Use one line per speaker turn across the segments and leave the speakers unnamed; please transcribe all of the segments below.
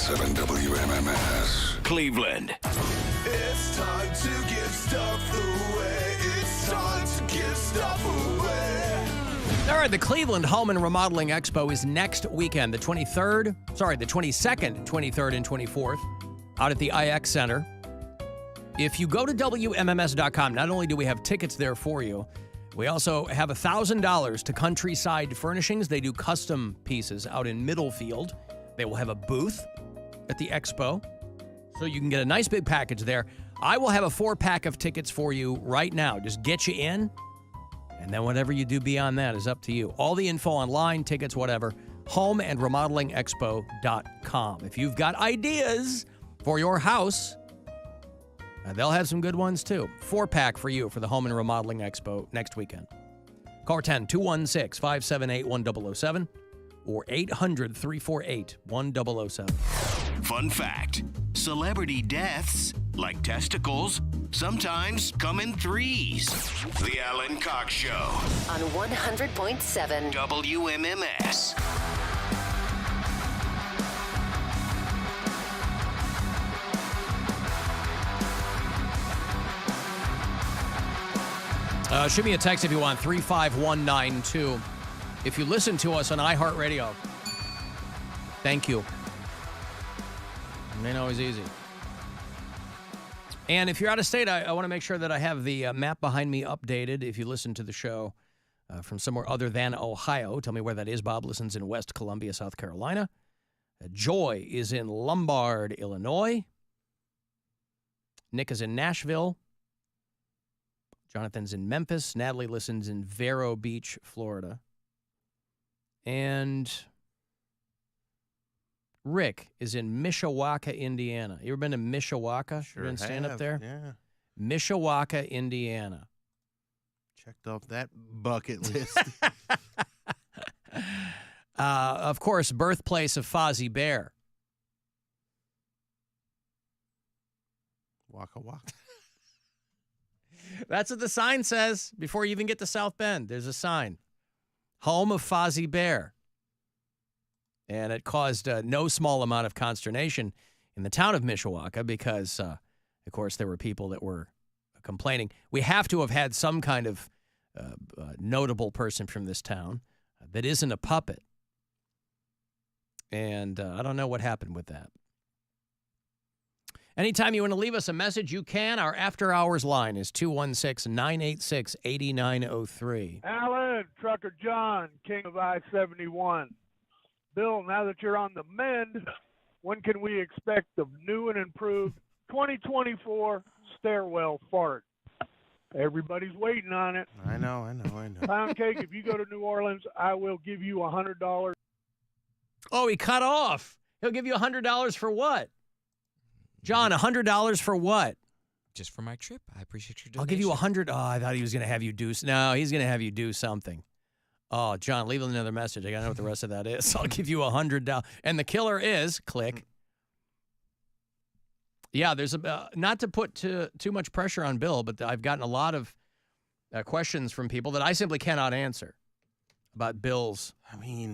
101.7 WMMS.
Cleveland.
It's time to give stuff away. It's time to give stuff away.
All right, the Cleveland Home and Remodeling Expo is next weekend, the 22nd, and 24th, out at the IX Center. If you go to WMMS.com, not only do we have tickets there for you, we also have $1,000 to Countryside Furnishings. They do custom pieces out in Middlefield. They will have a booth at the expo, so you can get a nice big package there. I will have a 4-pack of tickets for you right now. Just get you in, and then whatever you do beyond that is up to you. All the info online, tickets, whatever, homeandremodelingexpo.com. If you've got ideas for your house, they'll have some good ones, too. 4-pack for you for the Home and Remodeling Expo next weekend. Call 216-578-1007 or 800-348-1007.
Fun fact, celebrity deaths, like testicles, sometimes come in threes. The Alan Cox Show
On 100.7
WMMS.
Shoot me a text if you want, 35192. If you listen to us on iHeartRadio, thank you. It ain't always easy. And if you're out of state, I want to make sure that I have the map behind me updated. If you listen to the show from somewhere other than Ohio, tell me where that is. Bob listens in West Columbia, South Carolina. Joy is in Lombard, Illinois. Nick is in Nashville. Jonathan's in Memphis. Natalie listens in Vero Beach, Florida. And Rick is in Mishawaka, Indiana. You ever been to Mishawaka?
Sure
you been stand up there?
Yeah.
Mishawaka, Indiana.
Checked off that bucket list.
Of course, birthplace of Fozzie Bear.
Waka waka.
That's what the sign says before you even get to South Bend. There's a sign. Home of Fozzie Bear. And it caused no small amount of consternation in the town of Mishawaka because, of course, there were people that were complaining. We have to have had some kind of notable person from this town that isn't a puppet. And I don't know what happened with that. Anytime you want to leave us a message, you can. Our after-hours line is 216-986-8903.
Alan, Trucker John, King of I-71. Bill, now that you're on the mend, when can we expect the new and improved 2024 stairwell fart? Everybody's waiting on it.
I know.
Poundcake, if you go to New Orleans, I will give you $100.
Oh, he cut off. He'll give you $100 for what? John, $100 for what?
Just for my trip. I appreciate your donation.
I'll give you $100. Oh, I thought he was going to have you do. No, he's going to have you do something. Oh, John, leave another message. I got to know what the rest of that is. I'll give you $100. And the killer is, click. Yeah, there's not to put too much pressure on Bill, but I've gotten a lot of questions from people that I simply cannot answer about Bill's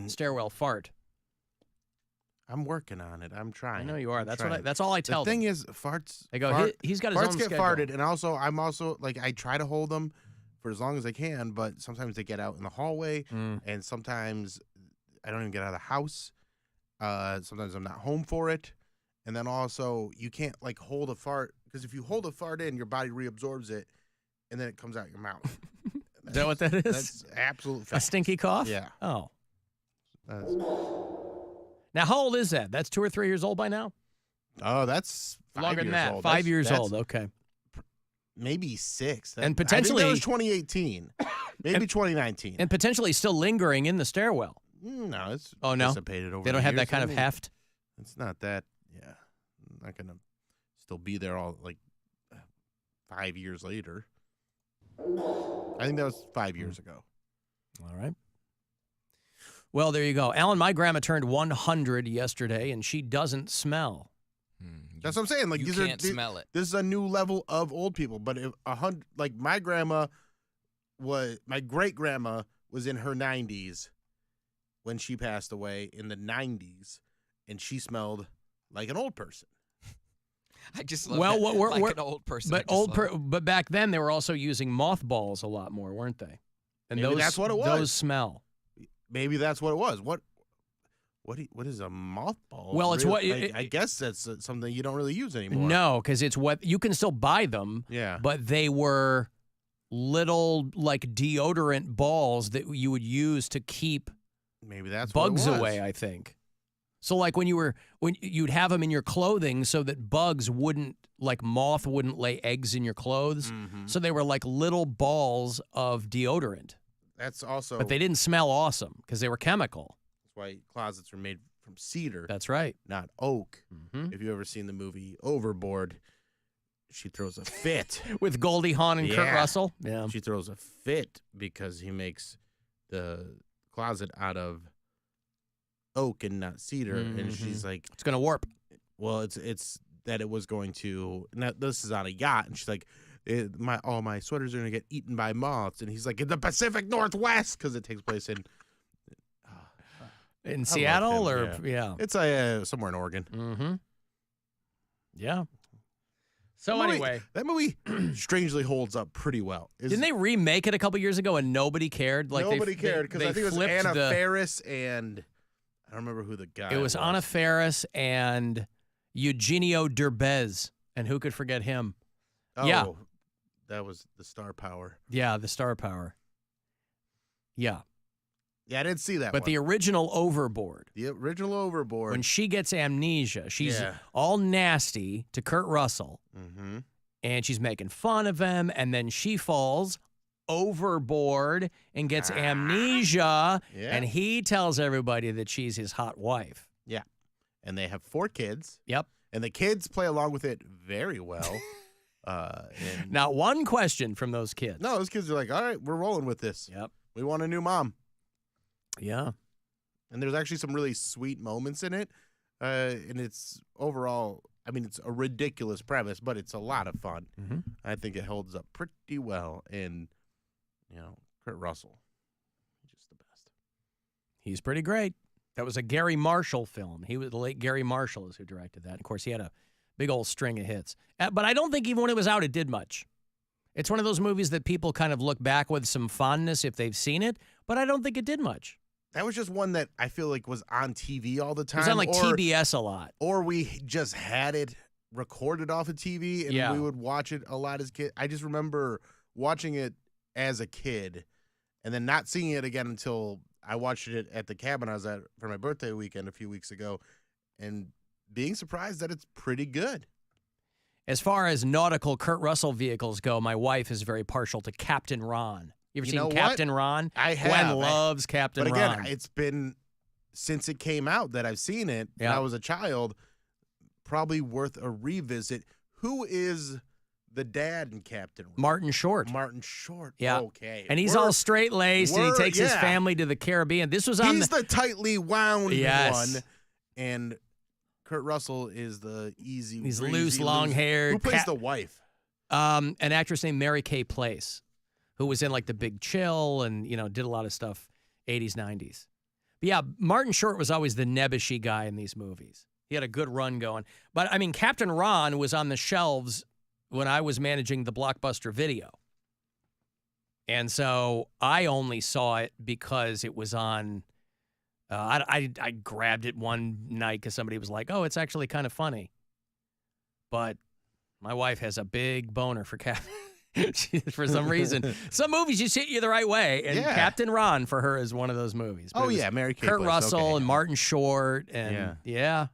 stairwell fart.
I'm working on it. I'm trying.
I know you are. That's all I tell
them. The thing
them.
is, farts.
I go. He's got his own
farts get
schedule.
farted, and I'm also like I try to hold them for as long as I can, but sometimes they get out in the hallway, and sometimes I don't even get out of the house. Sometimes I'm not home for it, and then also you can't like hold a fart because if you hold a fart in, your body reabsorbs it, and then it comes out your mouth.
Is that what that is?
That's absolute fact.
A stinky cough?
Yeah.
Oh. Now, how old is that? That's 2 or 3 years old by now?
Oh, that's 5
longer than
years
that.
old.
5 years old. Okay.
Maybe 6.
And potentially
I think that was 2018. Maybe 2019.
And potentially still lingering in the stairwell.
No, it's
no?
dissipated over
They don't
the
have
years.
that kind of heft?
It's not that. Yeah. I'm not going to still be there all like 5 years later. I think that was 5 years ago.
All right. Well, there you go. Alan, my grandma turned 100 yesterday, and she doesn't smell.
That's what I'm saying. Like
you can't smell it.
This is a new level of old people. But if 100, like my great grandma was in her 90s when she passed away in the 90s, and she smelled like an old person.
I just love
Well,
that,
we're-
like
we're-
an old person.
But but back then they were also using mothballs a lot more, weren't they? And
Maybe
those
that's what it was.
Those smell.
Maybe that's what it was. What is a mothball?
Well, it's what
I guess that's something you don't really use anymore.
No, because it's what you can still buy them.
Yeah.
But they were little like deodorant balls that you would use to keep
Maybe that's
bugs
what it was.
away, I think. So like when you'd have them in your clothing so that bugs wouldn't, like moth wouldn't lay eggs in your clothes.
Mhm.
So they were like little balls of deodorant.
That's also
But they didn't smell awesome because they were chemical.
that's why closets are made from cedar,
That's right.
not oak.
Mm-hmm.
If you ever seen the movie Overboard, she throws a fit.
With Goldie Hawn and Kurt
Yeah.
Russell. Yeah.
She throws a fit because he makes the closet out of oak and not cedar, and she's like,
It's going to warp.
well, it's that it was going to. Now, this is on a yacht, and she's like, all my sweaters are gonna get eaten by moths, and he's like, in the Pacific Northwest, because it takes place in
In Seattle
him,
or yeah.
it's somewhere in Oregon.
Mm-hmm. Yeah. So
That movie-
anyway,
that movie strangely holds up pretty well.
didn't they remake it a couple years ago and nobody cared? Like
Nobody cared because I think it was
flipped
Anna
the-
Faris and I don't remember who the guy.
It was Anna Faris and Eugenio Derbez, and who could forget him?
Oh,
yeah.
that was the Star Power.
Yeah, the star power. Yeah,
Yeah, I didn't see that.
but
one.
the original Overboard.
the original Overboard.
When she gets amnesia, she's
Yeah.
all nasty to Kurt Russell,
Mm-hmm.
and she's making fun of him, and then she falls overboard and gets amnesia,
Yeah.
and he tells everybody that she's his hot wife.
Yeah, and they have 4 kids,
Yep.
and the kids play along with it very well. And
Not one question from those kids.
no, those kids are like, all right, we're rolling with this.
Yep.
We want a new mom.
Yeah.
And there's actually some really sweet moments in it. And it's overall, I mean, it's a ridiculous premise, but it's a lot of fun.
Mm-hmm.
I think it holds up pretty well. And, Kurt Russell, just the best.
He's pretty great. That was a Gary Marshall film. He was the late Gary Marshall is who directed that. Of course, he had a big old string of hits. But I don't think even when it was out, it did much. It's one of those movies that people kind of look back with some fondness if they've seen it, but I don't think it did much.
That was just one that I feel like was on TV all the
It
time.
was on like
or,
TBS a lot.
Or we just had it recorded off of TV and
Yeah.
we would watch it a lot as kids. I just remember watching it as a kid and then not seeing it again until I watched it at the cabin I was at for my birthday weekend a few weeks ago and being surprised that it's pretty good.
As far as nautical Kurt Russell vehicles go, my wife is very partial to Captain Ron. You ever
You
seen
know what?
Captain Ron?
I have.
Gwen loves Captain
But again,
Ron.
it's been since it came out that I've seen it. When
Yeah.
I was a child, probably worth a revisit. Who is the dad in Captain Ron?
Martin Short.
Martin Short.
Yeah.
Okay.
And he's
We're-
all straight-laced, and he
we're-
takes his
yeah.
family to the Caribbean. This was on
He's the tightly wound
Yes.
one. And Kurt Russell is the easy.
He's
breezy,
loose, long-haired.
Who plays the wife?
an actress named Mary Kay Place, who was in like The Big Chill and, did a lot of stuff 80s, 90s. But yeah, Martin Short was always the nebbishy guy in these movies. He had a good run going. But I mean, Captain Ron was on the shelves when I was managing the Blockbuster Video. And so I only saw it because it was on. I grabbed it one night because somebody was like, oh, it's actually kind of funny. But my wife has a big boner for Captain. For some reason, some movies just hit you the right way, and
Yeah.
Captain Ron for her is one of those movies. But
Oh
it was
yeah, Mary Kay
Kurt
Place,
Russell
okay.
and Martin Short, and yeah.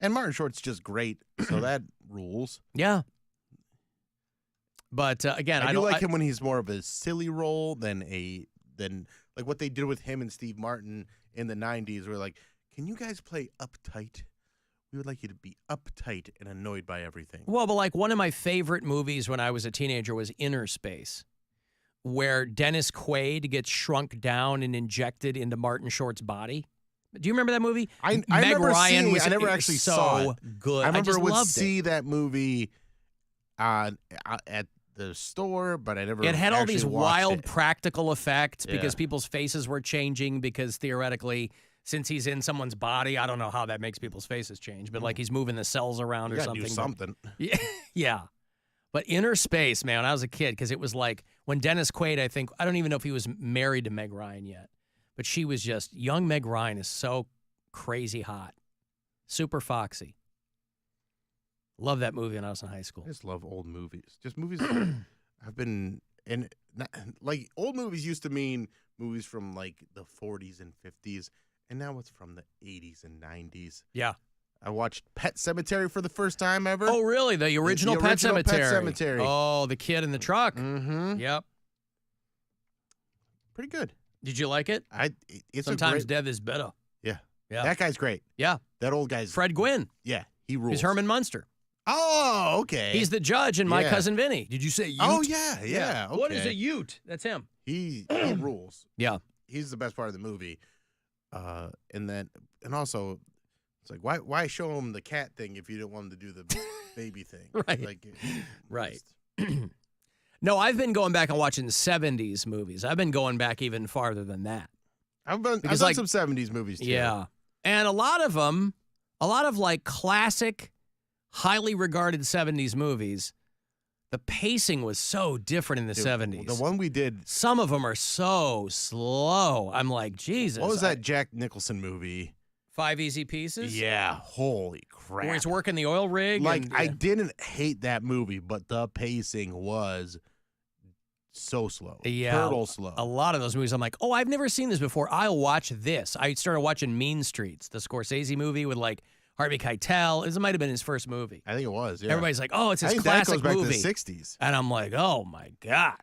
And Martin Short's just great, so that rules.
But again,
I
I
do
don't
like him when he's more of a silly role than like what they did with him and Steve Martin in the 90s, where like, can you guys play uptight? We would like you to be uptight and annoyed by everything.
Well, but like one of my favorite movies when I was a teenager was Inner Space, where Dennis Quaid gets shrunk down and injected into Martin Short's body. Do you remember that movie?
I
Meg
remember
Ryan
seeing.
was
I never
it was
actually
so
saw it.
good.
I remember
just
would
loved
see
it.
that movie at the store, but I never.
It had all
actually
these
watched
wild
it.
practical effects because
Yeah.
people's faces were changing because theoretically since he's in someone's body. I don't know how that makes people's faces change, but like he's moving the cells around
You
or
gotta
something.
do something.
Yeah, yeah. But Inner Space, man, when I was a kid, because it was like when Dennis Quaid, I don't even know if he was married to Meg Ryan yet, but she was just, young Meg Ryan is so crazy hot. Super foxy. Love that movie when I was in high school.
I just love old movies. Just movies I've been in. Like, old movies used to mean movies from like the 40s and 50s, and now it's from the 80s and 90s.
Yeah.
I watched Pet Sematary for the first time ever.
Oh, really? The original, Pet Sematary.
Pet Sematary.
Oh, the kid in the truck.
Mm-hmm.
Yep.
Pretty good.
Did you like it?
It's
Sometimes death is better.
Yeah.
Yeah.
That guy's great.
Yeah.
That old guy's
Fred Gwynn.
Yeah, he rules.
He's Herman Munster.
Oh, okay.
He's the judge in My
Yeah.
Cousin Vinny. Did you say Ute?
Oh, yeah. Okay.
What is a Ute? That's him.
He rules.
Yeah.
He's the best part of the movie. And also, it's like, why show him the cat thing if you didn't want him to do the baby thing?
Right.
Like,
Right. No, I've been going back and watching 70s movies. I've been going back even farther than that.
I've done
like-
some 70s movies, too.
Yeah. And a lot of them, like classic, highly regarded 70s movies, the pacing was so different in the
Dude,
70s.
The one we did.
Some of them are so slow. I'm like, Jesus.
What was that Jack Nicholson movie?
5 Easy Pieces?
Yeah. Holy crap.
Where he's working the oil rig?
Like,
and,
I didn't hate that movie, but the pacing was so slow.
Yeah.
Turtle slow.
A lot of those movies, I'm like, oh, I've never seen this before. I'll watch this. I started watching Mean Streets, the Scorsese movie with like Harvey Keitel. It might have been his first movie.
I think it was, yeah.
Everybody's like, oh, it's his
I think
classic
that goes back
movie.
to the 60s.
And I'm like, oh my God.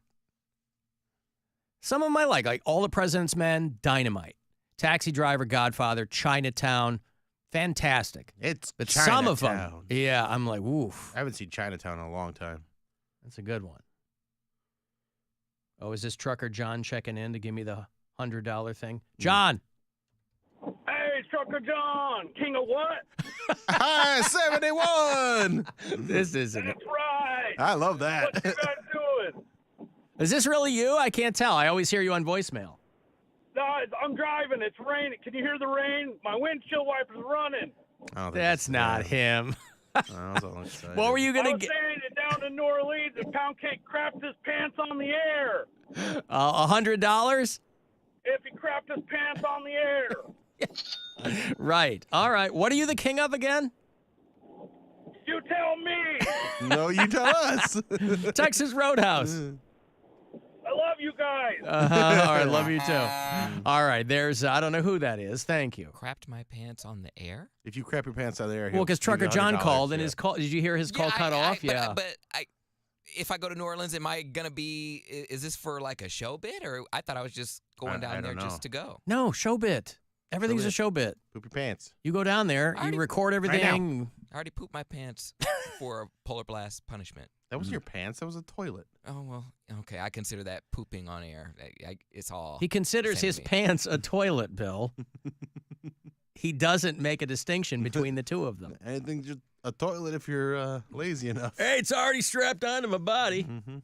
Some of them I like All the President's Men, Dynamite, Taxi Driver, Godfather, Chinatown, fantastic.
But
some of them, yeah, I'm like, oof.
I haven't seen Chinatown in a long time.
That's a good one. Oh, is this trucker John checking in to give me the $100 thing? John.
Hey, Trucker John, king of what?
Hi, 71.
This isn't it.
That's right.
I love that.
What you guys doing?
Is this really you? I can't tell. I always hear you on voicemail.
No, I'm driving. It's raining. Can you hear the rain? My windshield wiper's running.
That's not him.
What
What were you
I
going to
was
get?
saying that down in New Orleans, and Poundcake crapped his pants on the air.
$100?
If he crapped his pants on the air.
Right. All right. What are you the king of again?
You tell me.
No, you tell us.
Texas Roadhouse.
I love you guys.
All right. Love you too. All right. There's, I don't know who that is. Thank you.
Crapped my pants on the air?
If you crap your pants out there,
Well, because Trucker John called and his call, did you hear his call cut off? Yeah.
But if I go to New Orleans, am I going to be, is this for like a show bit? Or I thought I was just going down there just to go.
No, show bit. Everything's a show bit.
Poop your pants.
You go down there, you record everything.
I already pooped my pants for a polar blast punishment.
That was your pants? That was a toilet.
Oh, well, okay. I consider that pooping on air. It's all.
He considers
same
his
to me.
pants a toilet, Bill. He doesn't make a distinction between the two of them.
Anything just a toilet if you're lazy enough.
Hey, it's already strapped onto my body.
Mm-hmm.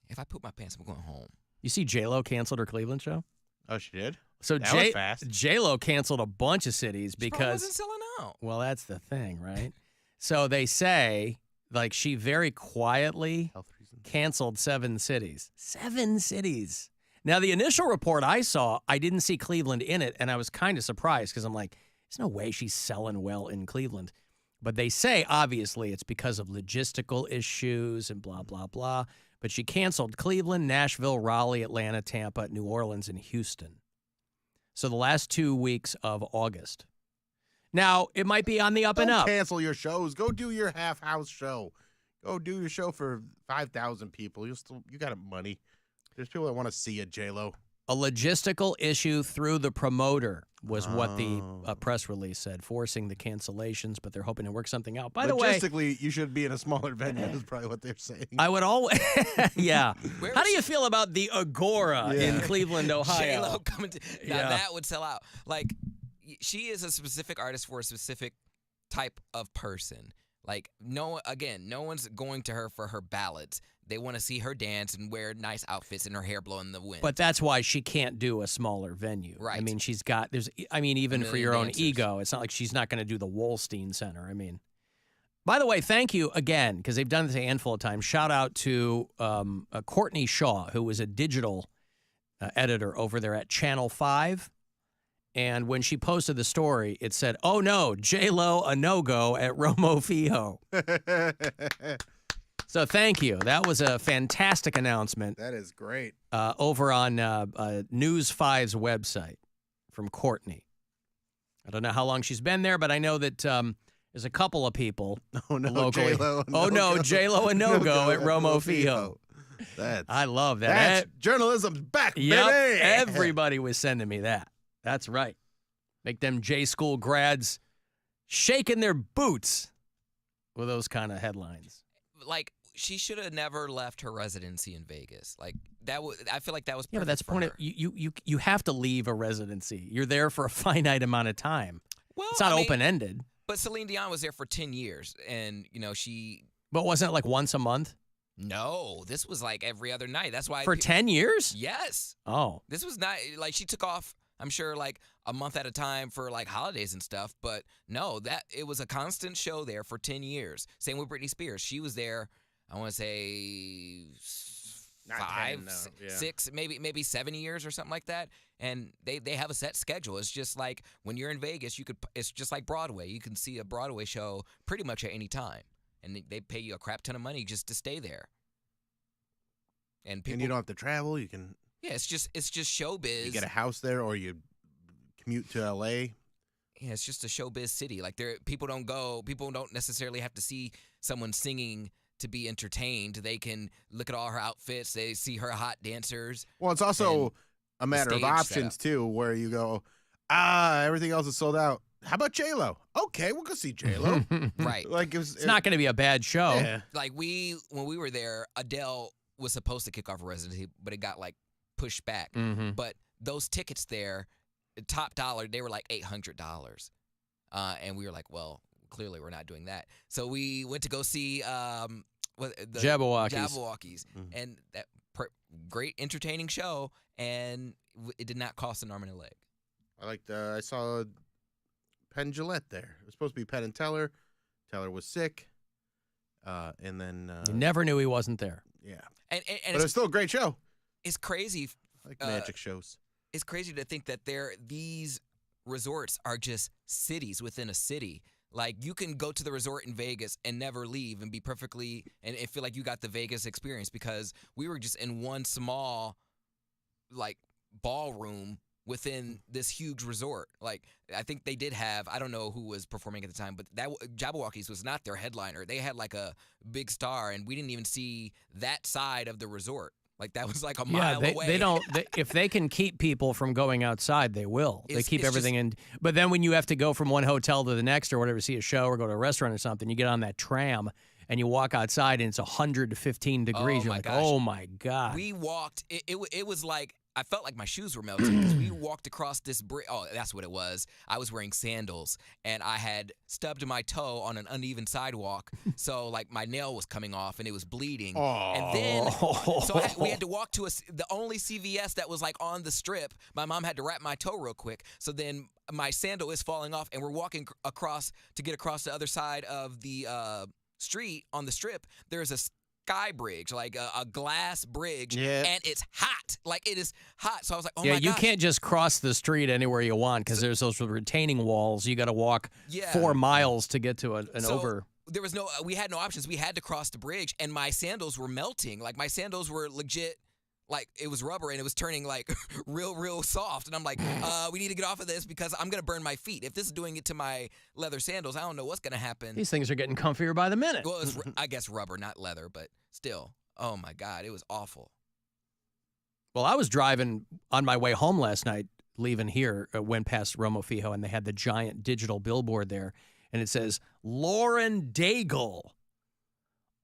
If I poop my pants, I'm going home.
You see JLO canceled her Cleveland show?
Oh, she did?
So
That was fast.
JLO canceled a bunch of cities
She probably
because
wasn't selling out.
well, that's the thing, right? So they say like she very quietly
Health reasons.
canceled 7 cities. 7 cities. Now the initial report I saw, I didn't see Cleveland in it, and I was kind of surprised because I'm like, there's no way she's selling well in Cleveland. But they say obviously it's because of logistical issues and blah blah blah. But she canceled Cleveland, Nashville, Raleigh, Atlanta, Tampa, New Orleans, and Houston. So the last 2 weeks of August. Now, it might be on the up and
Don't
up.
cancel your shows. Go do your half-house show. Go do your show for 5,000 people. You got money. There's people that want to see you, JLo.
A logistical issue through the promoter was what the press release said, forcing the cancellations, but they're hoping to work something out. By the way,
logistically, you should be in a smaller venue is probably what they're saying.
I would always, yeah. How do you feel about the Agora in Cleveland, Ohio?
JLo coming to, now
Yeah.
that would sell out. Like, she is a specific artist for a specific type of person. Like, no one's going to her for her ballads. They want to see her dance and wear nice outfits and her hair blowing in the wind.
But that's why she can't do a smaller venue.
Right.
I mean, even for your own
dancers.
ego, it's not like she's not going to do the Wolstein Center. I mean, by the way, thank you again, because they've done this a handful of times. Shout out to Courtney Shaw, who was a digital editor over there at Channel 5. And when she posted the story, it said, "Oh no, JLO a no-go at RoMoFiHo." So thank you. That was a fantastic announcement.
That is great.
Over on News 5's website from Courtney. I don't know how long she's been there, but I know that there's a couple of people locally. JLO a no-go at RoMoFiHo. I love that.
That's journalism's back,
Yep,
baby.
everybody was sending me that. That's right. Make them J-school grads shaking their boots with those kind of headlines.
Like, she should have never left her residency in Vegas. Like, I feel like that was
Yeah, but
perfect
that's
for
point.
her.
You have to leave a residency. You're there for a finite amount of time.
Well,
It's not open-ended.
But Celine Dion was there for 10 years, and, she...
But wasn't it like once a month?
No, this was like every other night. That's why...
For 10 years?
Yes.
Oh.
This was not... Like, she took off, I'm sure, like, a month at a time for, like, holidays and stuff. But, no, it was a constant show there for 10 years. Same with Britney Spears. She was there, I want to say...
Not
5,
10, no. Yeah.
6, maybe 7 years or something like that. And they have a set schedule. It's just like when you're in Vegas, it's just like Broadway. You can see a Broadway show pretty much at any time, and they pay you a crap ton of money just to stay there. And
you don't have to travel. You can.
Yeah, it's just showbiz.
You get a house there, or you commute to L.A.
Yeah, it's just a showbiz city. Like people don't necessarily have to see someone singing to be entertained. They can look at all her outfits. They see her hot dancers.
Well, it's also a matter of
stage
options
setup.
too, where you go, everything else is sold out. How about JLO? Okay, we'll go see JLO.
Right.
Like
It's not going to be a bad show.
Yeah.
Like when we were there, Adele was supposed to kick off a residency, but it got like pushed back.
Mm-hmm.
But those tickets there, top dollar, they were like $800. And we were like, well, clearly we're not doing that. So we went to go see the Jabberwockies. And that great entertaining show, and it did not cost an arm and a leg.
I saw Penn Jillette there. It was supposed to be Penn and Teller. Teller was sick. And then
You never knew he wasn't there.
yeah.
And
But it was still a great show.
it's crazy.
I like magic shows.
It's crazy to think that these resorts are just cities within a city. Like, you can go to the resort in Vegas and never leave and be and feel like you got the Vegas experience, because we were just in one small, like, ballroom within this huge resort. Like, I think they did have, I don't know who was performing at the time, but that Jabberwockies was not their headliner. They had like a big star, and we didn't even see that side of the resort. Like, that was like a mile away.
They don't. If they can keep people from going outside, they will. They keep
it's
everything in. But then when you have to go from one hotel to the next or whatever, see a show or go to a restaurant or something, you get on that tram and you walk outside and it's 115 degrees. You're
my
like,
gosh.
oh my God.
We walked. It was like, I felt like my shoes were melting because we walked across this bridge. Oh, that's what it was. I was wearing sandals, and I had stubbed my toe on an uneven sidewalk, so like my nail was coming off and it was bleeding. And then, we had to walk to the only CVS that was like on the strip. My mom had to wrap my toe real quick, so then my sandal is falling off, and we're walking across to get across the other side of the street on the strip. There's a sky bridge, like a glass bridge, and it's hot. Like, it is hot. So I was like, oh my gosh.
Yeah, you can't just cross the street anywhere you want because there's those retaining walls. You got to walk 4 miles to get to an over.
There was we had no options. We had to cross the bridge, and my sandals were melting. Like, my sandals were legit, like, it was rubber, and it was turning like real soft. And I'm like, we need to get off of this because I'm going to burn my feet. If this is doing it to my leather sandals, I don't know what's going to happen.
These things are getting comfier by the minute.
Well, it's, I guess rubber, not leather, but still. Oh, my God. It was awful.
Well, I was driving on my way home last night, leaving here, went past RoMoFiHo, and they had the giant digital billboard there, and it says, Lauren Daigle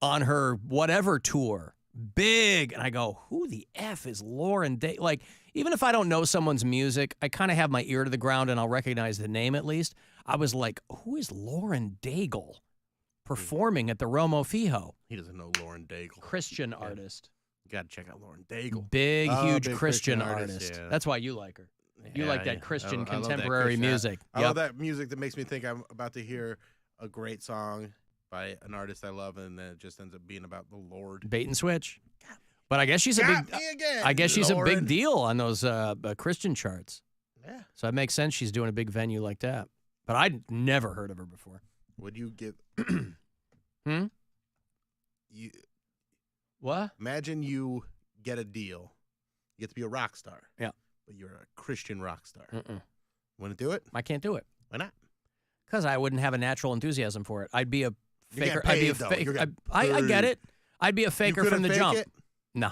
on her whatever tour. Big. And I go, who the F is Lauren Daigle? Like, even if I don't know someone's music, I kind of have my ear to the ground and I'll recognize the name at least. I was like, who is Lauren Daigle? performing at the RoMoFiHo.
He doesn't know Lauren Daigle.
Christian artist.
You got to check out Lauren Daigle.
Big, huge
big
Christian artist.
yeah.
That's why you like her. You
Yeah,
like that
yeah.
Christian
I love that
contemporary
Christian-
music.
I love that music that makes me think I'm about to hear a great song by an artist I love, and then it just ends up being about the Lord.
Bait and switch. But I guess she's a
Got
big.
me again,
I guess she's a big
Lauren.
deal on those Christian charts.
Yeah.
So it makes sense she's doing a big venue like that. But I'd never heard of her before.
Would you give?
Hmm?
You
What?
imagine you get a deal. You get to be a rock star.
Yeah.
But you're a Christian rock star.
Mm-mm.
Want to do it?
I can't do it
Why not?
because I wouldn't have a natural enthusiasm for it. I'd be a
You're
faker.
getting
I'd be a
paid, though.
fake.
You're getting
I get
paid.
it. I'd be a
You
faker
couldn't
from the
fake
jump.
it?
No.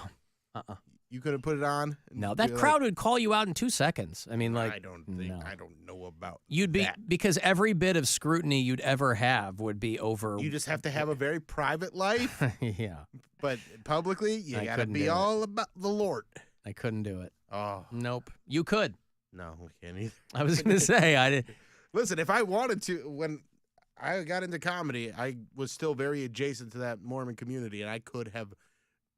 You couldn't put it on. and
No,
be
that
like,
crowd would call you out in 2 seconds. I mean, like,
I don't think.
no.
I don't know about.
You'd be
that.
because every bit of scrutiny you'd ever have would be over.
You just have to have a very private life,
yeah,
but publicly you
I
got to
couldn't
be
do it.
all about the Lord.
I couldn't do it.
Oh
Nope. You could.
no, we can't either.
I was going to say I did.
Listen, if I wanted to, when I got into comedy, I was still very adjacent to that Mormon community, and I could have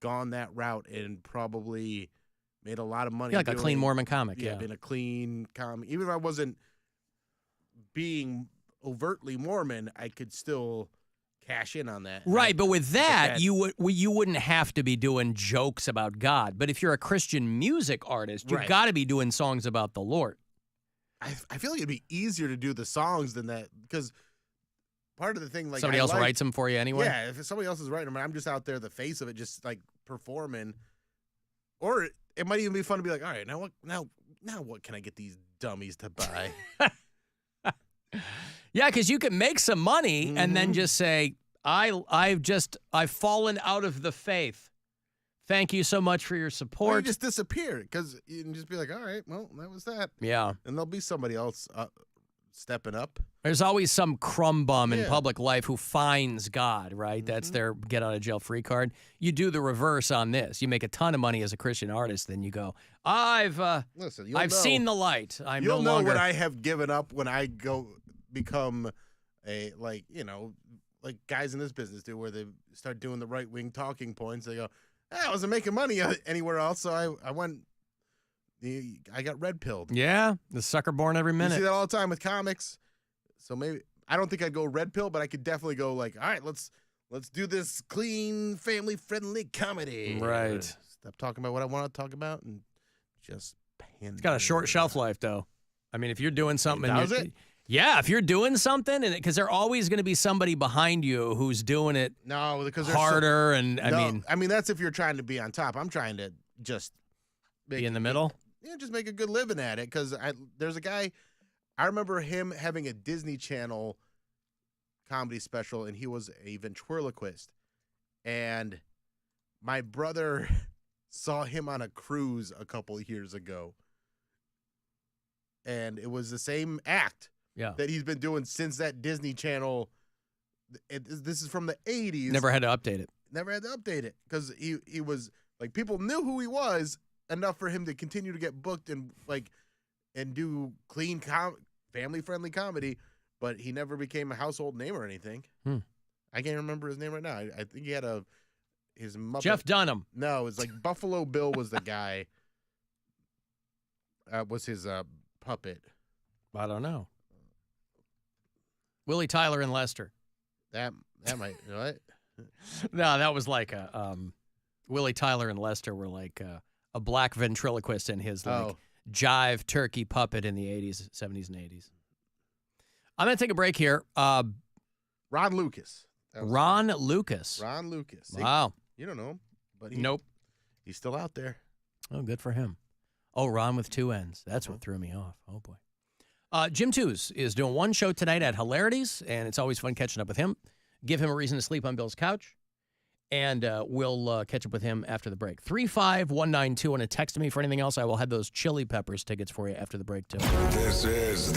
gone that route and probably made a lot of money.
You're like a
doing-
clean Mormon comic.
Yeah,
Yeah.
been a clean comic. Even if I wasn't being overtly Mormon, I could still cash in on that.
Right, but with that,
that-
you wouldn't have to be doing jokes about God. But if you're a Christian music artist, you've
Right.
got to be doing songs about the Lord.
I feel like it'd be easier to do the songs than that because part of the thing, like
Somebody
I
else
like-
writes them for you anyway.
Yeah, if somebody else is writing them, and I'm just out there, the face of it, just like performing. Or it might even be fun to be like, all right, now what can I get these dummies to buy?
Yeah, because you can make some money and then
Mhm.
just say, I've fallen out of the faith. Thank you so much for your
Or you
support.
just disappear because you can just be like, all right, well, that was that.
Yeah.
And there'll be somebody else stepping up.
There's always some crumb bum in
Yeah.
public life who finds God, right? That's their get out of jail free card. You do the reverse on this. You make a ton of money as a Christian artist, then you go,
Listen, you'll
I've
know,
seen the light. I'm
you'll
no
know
longer.
what I have given up when I go become a like guys in this business do, where they start doing the right wing talking points. They go, I wasn't making money anywhere else, so I went. I got red pilled.
Yeah, the sucker born every
You
minute.
see that all the time with comics. So maybe I don't think I'd go red pill, but I could definitely go like, all right, let's do this clean, family friendly comedy.
Right.
Stop talking about what I want to talk about and just
It's got a short shelf life, though. I mean, if you're doing something,
Does
you're-
it?
Yeah, if you're doing something, and because there's always going to be somebody behind you who's doing it
No, because there's
harder, and
I mean that's if you're trying to be on top. I'm trying to just
be in the middle.
just make a good living at it. Because there's a guy, I remember him having a Disney Channel comedy special, and he was a ventriloquist. And my brother saw him on a cruise a couple of years ago, and it was the same act.
Yeah.
That he's been doing since that Disney Channel. This is from the 80s.
Never had to update it.
Never had to update it because he was like, people knew who he was enough for him to continue to get booked and do clean family friendly comedy, but he never became a household name or anything. I can't remember his name right now. I think he had his Muppet.
Jeff Dunham.
No, it's like Buffalo Bill was the guy. Was his puppet.
I don't know. Willie Tyler and Lester.
That might what?
No, that was like Willie Tyler and Lester were like a black ventriloquist in his like jive turkey puppet in the 80s, 70s, and 80s. I'm going to take a break here.
Ron Lucas.
Ron Lucas.
Ron Lucas. See,
Wow.
you don't know him, but
Nope.
He's still out there.
Oh, good for him. Oh, Ron with 2 N's. That's what threw me off. Oh, boy. Jim Tooze is doing one show tonight at Hilarities, and it's always fun catching up with him. Give him a reason to sleep on Bill's couch, and we'll catch up with him after the break. 35192. Want to text me for anything else? I will have those Chili Peppers tickets for you after the break, too.
This is the